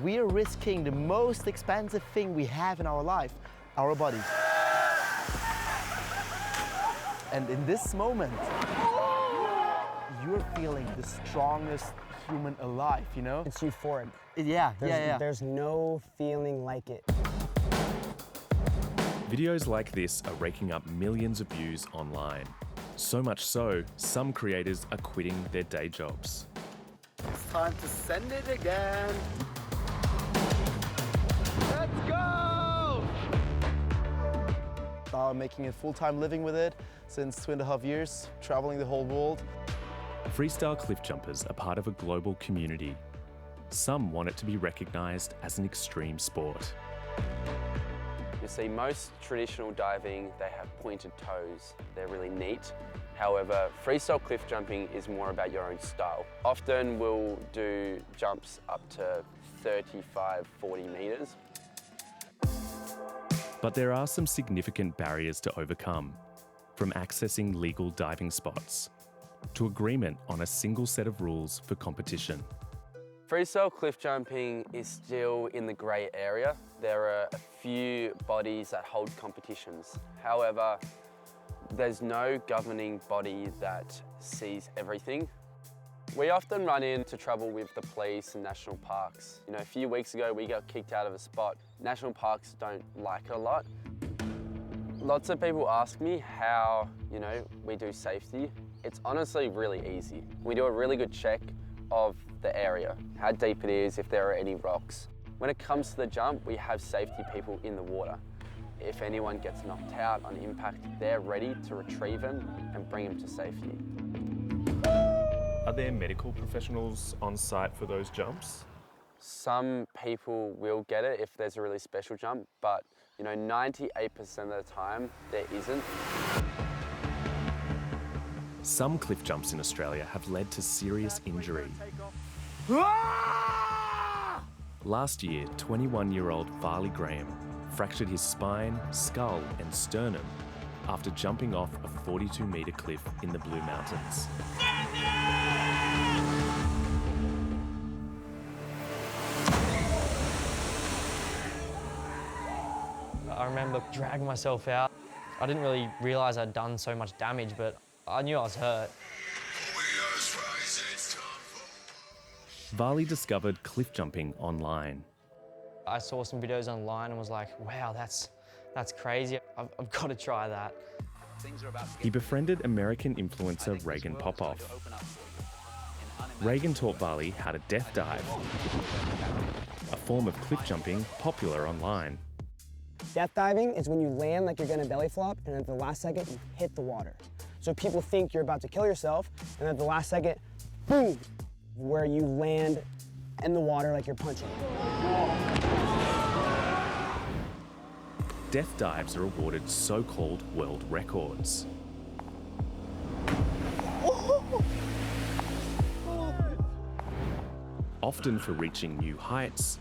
We are risking the most expensive thing we have in our life, our bodies. And in this moment, you're feeling the strongest human alive, you know? It's euphoric. Yeah. There's no feeling like it. Videos like this are raking up millions of views online. So much so, some creators are quitting their day jobs. It's time to send it again. Let's go! Now I'm making a full-time living with it since 2.5 years, traveling the whole world. Freestyle cliff jumpers are part of a global community. Some want it to be recognised as an extreme sport. You see, most traditional diving, they have pointed toes. They're really neat. However, freestyle cliff jumping is more about your own style. Often we'll do jumps up to 35, 40 metres. But there are some significant barriers to overcome, from accessing legal diving spots to agreement on a single set of rules for competition. Freestyle cliff jumping is still in the grey area. There are a few bodies that hold competitions. However, there's no governing body that sees everything. We often run into trouble with the police and national parks. You know, a few weeks ago we got kicked out of a spot. National parks don't like it a lot. Lots of people ask me how, we do safety. It's honestly really easy. We do a really good check of the area, how deep it is, if there are any rocks. When it comes to the jump, we have safety people in the water. If anyone gets knocked out on impact, they're ready to retrieve them and bring them to safety. Are there medical professionals on site for those jumps? Some people will get it if there's a really special jump, but 98% of the time there isn't. Some cliff jumps in Australia have led to serious injury. Last year, 21-year-old Varley Graham fractured his spine, skull and sternum after jumping off a 42-metre cliff in the Blue Mountains. I remember dragging myself out. I didn't really realise I'd done so much damage, but I knew I was hurt. Varley discovered cliff jumping online. I saw some videos online and was like, wow, that's crazy. I've got to try that. He befriended American influencer Reagan Popoff. Reagan taught Varley how to death dive, a form of cliff jumping popular online. Death diving is when you land like you're gonna belly flop and at the last second you hit the water. So people think you're about to kill yourself and at the last second, boom, where you land in the water like you're punching. Death dives are awarded so-called world records. Often for reaching new heights,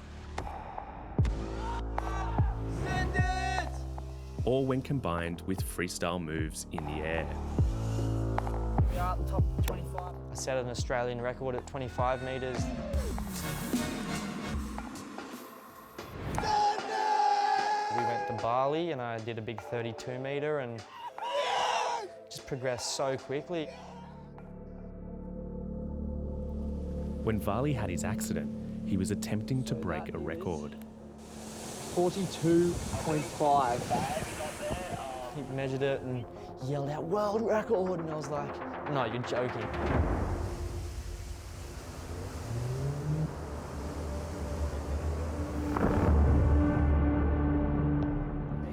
or when combined with freestyle moves in the air. We are at the top of 25. I set an Australian record at 25 metres. We went to Bali and I did a big 32 metre and just progressed so quickly. When Varley had his accident, he was attempting to break a record. 42.5. He measured it and yelled out, world record, and I was like, no, you're joking.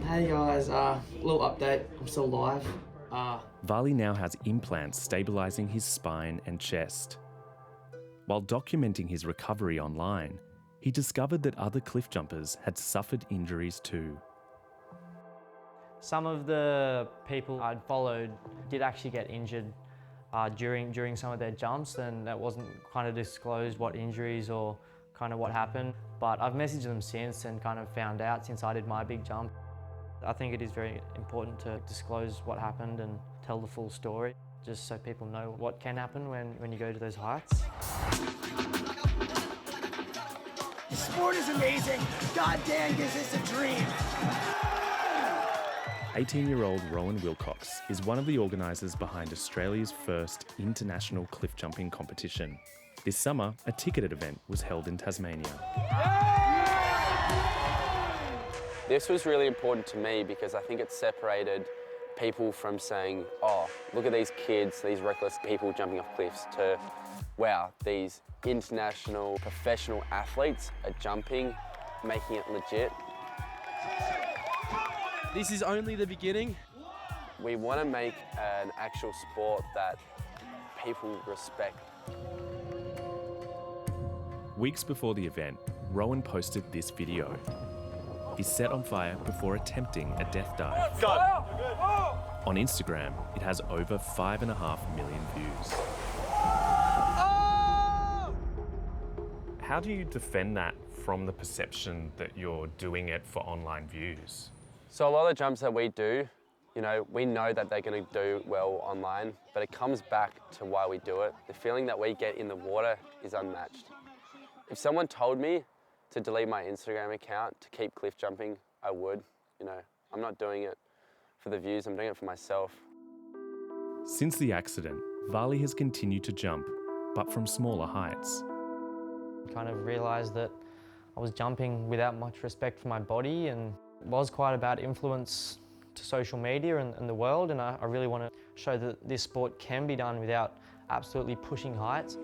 Hey guys, little update, I'm still alive. Varley now has implants stabilising his spine and chest. While documenting his recovery online, he discovered that other cliff jumpers had suffered injuries too. Some of the people I'd followed did actually get injured during some of their jumps, and that wasn't kind of disclosed what injuries or kind of what happened. But I've messaged them since and kind of found out since I did my big jump. I think it is very important to disclose what happened and tell the full story, just so people know what can happen when you go to those heights. The sport is amazing. God damn, gives this a dream. 18-year-old Rowan Wilcox is one of the organisers behind Australia's first international cliff jumping competition. This summer, a ticketed event was held in Tasmania. This was really important to me because I think it separated people from saying, oh, look at these kids, these reckless people jumping off cliffs, to, wow, these international professional athletes are jumping, making it legit. This is only the beginning. We want to make an actual sport that people respect. Weeks before the event, Rowan posted this video. He's set on fire before attempting a death dive. On Instagram, it has over 5.5 million views. How do you defend that from the perception that you're doing it for online views? So a lot of the jumps that we do, you know, we know that they're going to do well online, but it comes back to why we do it. The feeling that we get in the water is unmatched. If someone told me to delete my Instagram account to keep cliff jumping, I would. You know, I'm not doing it for the views, I'm doing it for myself. Since the accident, Vali has continued to jump, but from smaller heights. I kind of realised that I was jumping without much respect for my body, and it was quite a bad influence to social media and the world, and I really want to show that this sport can be done without absolutely pushing heights.